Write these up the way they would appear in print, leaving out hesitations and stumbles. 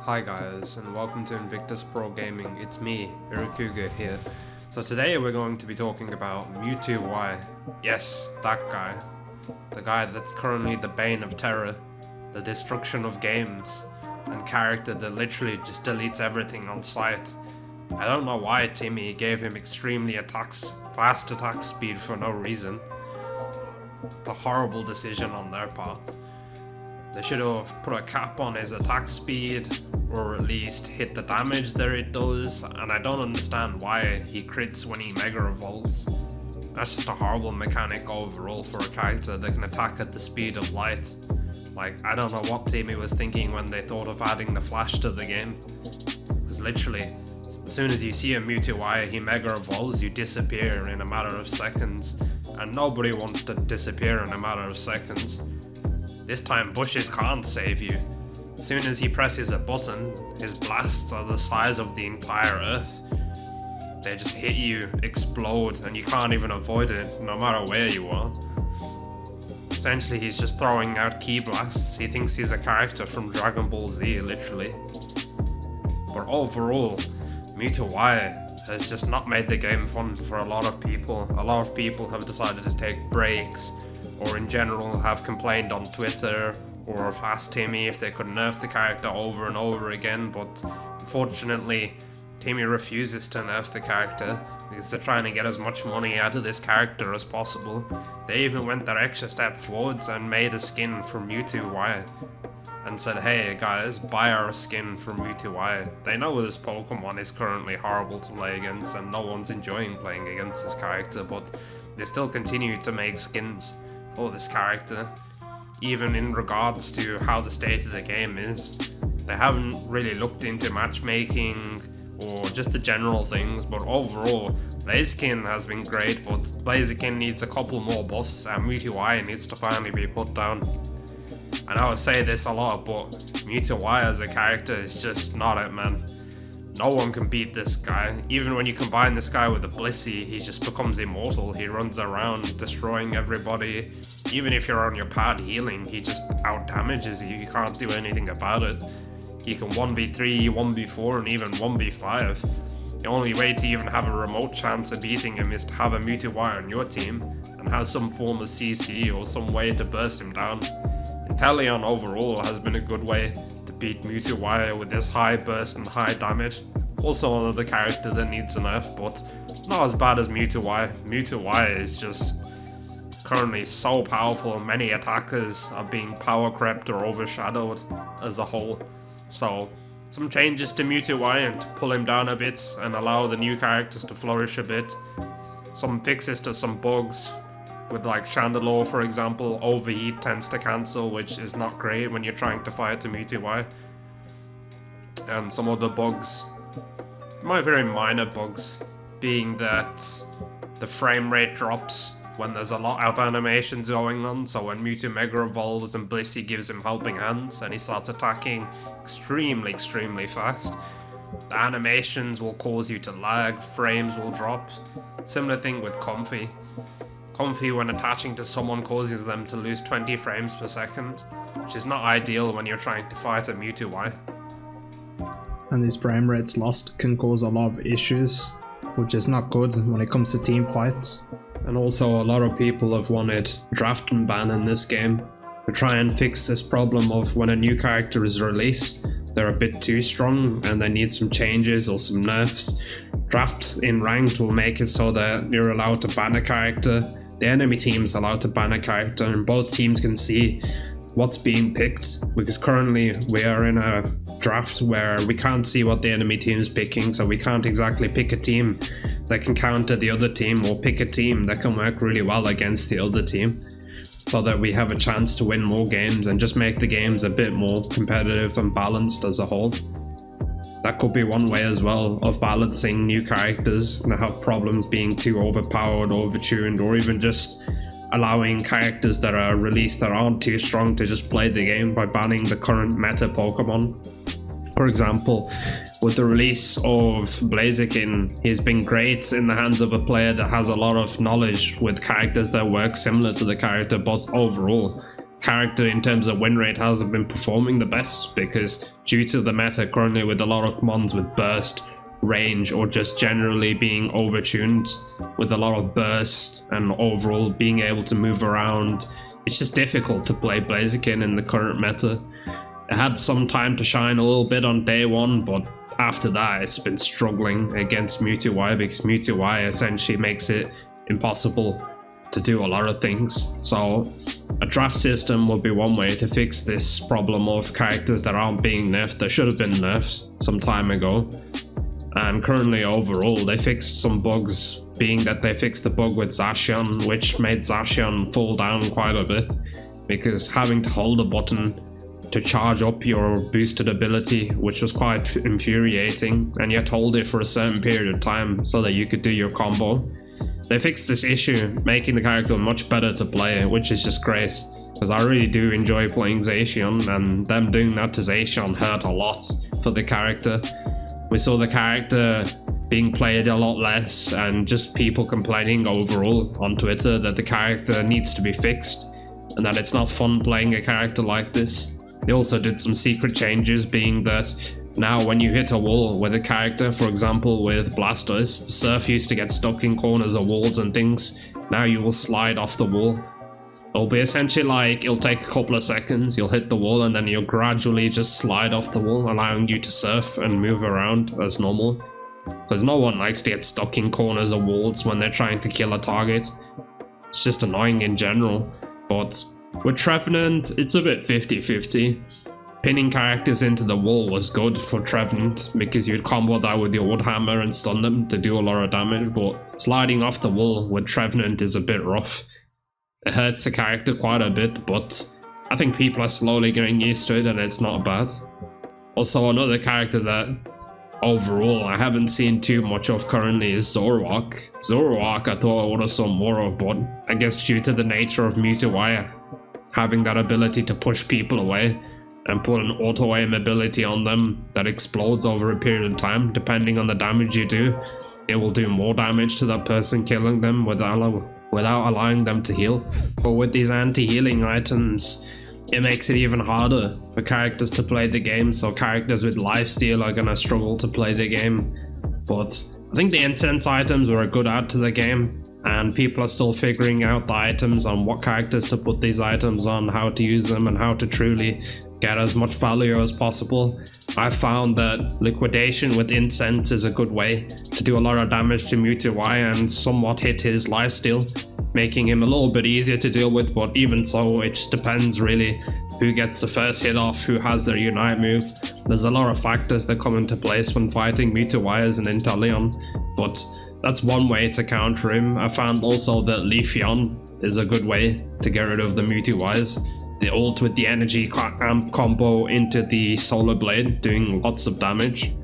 Hi guys, and welcome to Invictus Pro Gaming. It's me, Irakuga here. So today we're going to be talking about Mewtwo Y. Yes, that guy. The guy that's currently the bane of terror, the destruction of games, and character that literally just deletes everything on sight. I don't know why Timmy gave him extremely fast attack speed for no reason. It's a horrible decision on their part. They should have put a cap on his attack speed, or at least hit the damage that it does, and I don't understand why he crits when he Mega Evolves. That's just a horrible mechanic overall for a character that can attack at the speed of light. Like, I don't know what Timmy was thinking when they thought of adding the Flash to the game. Because literally, as soon as you see a Mewtwo Y, he Mega Evolves, you disappear in a matter of seconds. And nobody wants to disappear in a matter of seconds. This time bushes can't save you. As soon as he presses a button, his blasts are the size of the entire earth. They just hit you, explode, and you can't even avoid it, no matter where you are. Essentially, he's just throwing out ki blasts. He thinks he's a character from Dragon Ball Z, literally. But overall, Mewtwo Y has just not made the game fun for a lot of people. A lot of people have decided to take breaks, or in general have complained on Twitter, or have asked Timmy if they could nerf the character over and over again, but unfortunately Timmy refuses to nerf the character because they're trying to get as much money out of this character as possible. They even went that extra step forwards and made a skin for Mewtwo Y and said, hey guys, buy our skin for Mewtwo Y. They know this Pokemon is currently horrible to play against and no one's enjoying playing against this character, but they still continue to make skins for this character. Even in regards to how the state of the game is, they haven't really looked into matchmaking or just the general things, but overall, Blaziken has been great, but Blaziken needs a couple more buffs and Mewtwo Y needs to finally be put down. I know I say this a lot, but Mewtwo Y as a character is just not it, man. No one can beat this guy. Even when you combine this guy with a Blissey, he just becomes immortal. He runs around destroying everybody. Even if you're on your pad healing, he just out-damages you. You can't do anything about it. He can 1v3, 1v4, and even 1v5. The only way to even have a remote chance of beating him is to have a Mewtwo Y on your team and have some form of CC or some way to burst him down. Inteleon overall has been a good way to beat Mewtwo Y with this high burst and high damage. Also another character that needs a nerf, but not as bad as Mewtwo Y. Mewtwo Y is just currently so powerful, many attackers are being power crept or overshadowed as a whole. So some changes to Mewtwo Y and to pull him down a bit and allow the new characters to flourish a bit. Some fixes to some bugs, with like Chandelure for example. Overheat tends to cancel, which is not great when you're trying to fight a Mewtwo Y. And some other bugs, very minor bugs, being that the frame rate drops when there's a lot of animations going on. So when Mewtwo Mega Evolves and Blissey gives him helping hands and he starts attacking extremely fast, the animations will cause you to lag, frames will drop. Similar thing with Comfy. Comfy when attaching to someone causes them to lose 20 frames per second, which is not ideal when you're trying to fight a Mewtwo Y. And these frame rates lost can cause a lot of issues, which is not good when it comes to team fights. And also a lot of people have wanted draft and ban in this game to try and fix this problem of when a new character is released, they're a bit too strong and they need some changes or some nerfs. Draft in ranked will make it so that you're allowed to ban a character, the enemy team's allowed to ban a character, and both teams can see what's being picked, because currently we are in a draft where we can't see what the enemy team's picking, so we can't exactly pick a team that can counter the other team or pick a team that can work really well against the other team, so that we have a chance to win more games and just make the games a bit more competitive and balanced as a whole. That could be one way as well of balancing new characters that have problems being too overpowered, overtuned, or even just allowing characters that are released that aren't too strong to just play the game by banning the current meta Pokemon. For example, with the release of Blaziken, he's been great in the hands of a player that has a lot of knowledge with characters that work similar to the character, but overall, character in terms of win rate hasn't been performing the best, because due to the meta currently with a lot of mons with burst, range, or just generally being overtuned with a lot of burst and overall being able to move around, it's just difficult to play Blaziken in the current meta. It had some time to shine a little bit on day one, but after that it's been struggling against Mewtwo, because Mewtwo essentially makes it impossible to do a lot of things. So a draft system would be one way to fix this problem of characters that aren't being nerfed, that should have been nerfed some time ago. And currently overall they fixed some bugs, being that they fixed the bug with Zacian, which made Zacian fall down quite a bit, because having to hold a button to charge up your boosted ability, which was quite infuriating, and yet hold it for a certain period of time so that you could do your combo. They fixed this issue, making the character much better to play, which is just great, because I really do enjoy playing Zacian, and them doing that to Zacian hurt a lot for the character. We saw the character being played a lot less, and just people complaining overall on Twitter that the character needs to be fixed, and that it's not fun playing a character like this. They also did some secret changes, being that now when you hit a wall with a character, for example with Blastoise, the Surf used to get stuck in corners of walls and things. Now you will slide off the wall. It'll be essentially like, it'll take a couple of seconds, you'll hit the wall, and then you'll gradually just slide off the wall, allowing you to surf and move around as normal. Because no one likes to get stuck in corners of walls when they're trying to kill a target. It's just annoying in general. But with Trevenant, it's a bit 50-50. Pinning characters into the wall was good for Trevenant, because you'd combo that with your Woodhammer and stun them to do a lot of damage, but sliding off the wall with Trevenant is a bit rough. It hurts the character quite a bit, but I think people are slowly getting used to it and it's not bad. Also, another character that overall I haven't seen too much of currently is Zoroark. Zoroark I thought I would have saw more of, but I guess due to the nature of Mewtwo having that ability to push people away and put an auto-aim ability on them that explodes over a period of time, depending on the damage you do, it will do more damage to that person killing them without allowing them to heal. But with these anti-healing items, it makes it even harder for characters to play the game, so characters with lifesteal are gonna struggle to play the game. But I think the incense items were a good add to the game, and people are still figuring out the items on what characters to put these items on, how to use them, and how to truly get as much value as possible. I found that liquidation with incense is a good way to do a lot of damage to Mewtwo and somewhat hit his lifesteal, making him a little bit easier to deal with, but even so, it just depends really who gets the first hit off, who has their Unite move. There's a lot of factors that come into place when fighting Mewtwo as an Inteleon, but that's one way to counter him. I found also that Leafeon is a good way to get rid of the Mewtwo. The ult with the energy amp combo into the Solar Blade, doing lots of damage.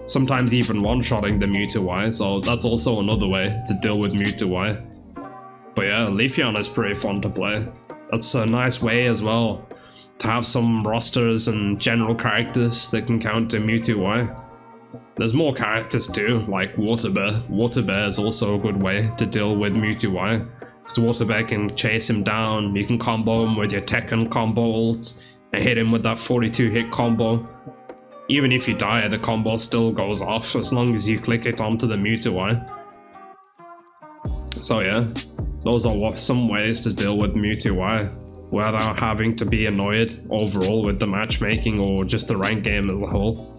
Sometimes even one-shotting the Mewtwo, so that's also another way to deal with Mewtwo. But yeah, Leafeon is pretty fun to play. That's a nice way as well to have some rosters and general characters that can counter Mewtwo. There's more characters too, like Water Bear. Water Bear is also a good way to deal with Mewtwo, because Water Bear can chase him down, you can combo him with your Tekken combo ult, and hit him with that 42 hit combo. Even if you die, the combo still goes off as long as you click it onto the Mewtwo. So yeah, those are some ways to deal with Mewtwo without having to be annoyed overall with the matchmaking or just the rank game as a whole.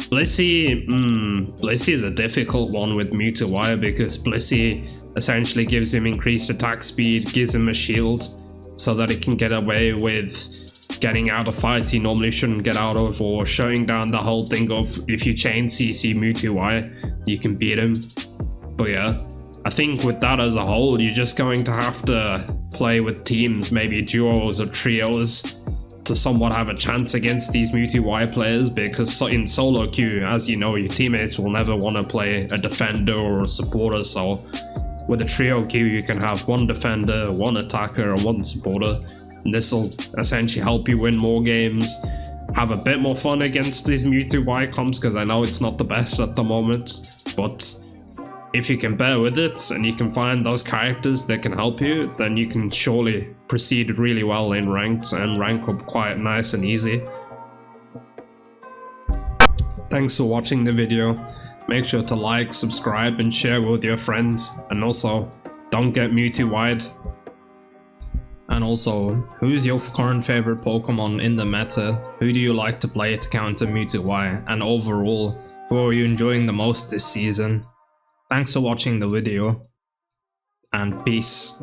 Blissey is a difficult one with Mewtwo because Blissey essentially gives him increased attack speed, gives him a shield so that he can get away with getting out of fights he normally shouldn't get out of, or shutting down the whole thing of if you chain CC Mewtwo, you can beat him. But yeah, I think with that as a whole, you're just going to have to play with teams, maybe duos or trios, to somewhat have a chance against these Mewtwo players, because in solo queue, as you know, your teammates will never want to play a defender or a supporter, so with a trio queue you can have one defender, one attacker, and one supporter, and this will essentially help you win more games, have a bit more fun against these Mewtwo comps, because I know it's not the best at the moment, but if you can bear with it and you can find those characters that can help you, then you can surely proceed really well in ranked and rank up quite nice and easy. Thanks for watching the video. Make sure to like, subscribe and share with your friends, and also don't get Mewtwo wide. And also, who is your current favorite Pokemon in the meta? Who do you like to play to counter Mewtwo Y? And overall, who are you enjoying the most this season? Thanks for watching the video, and peace.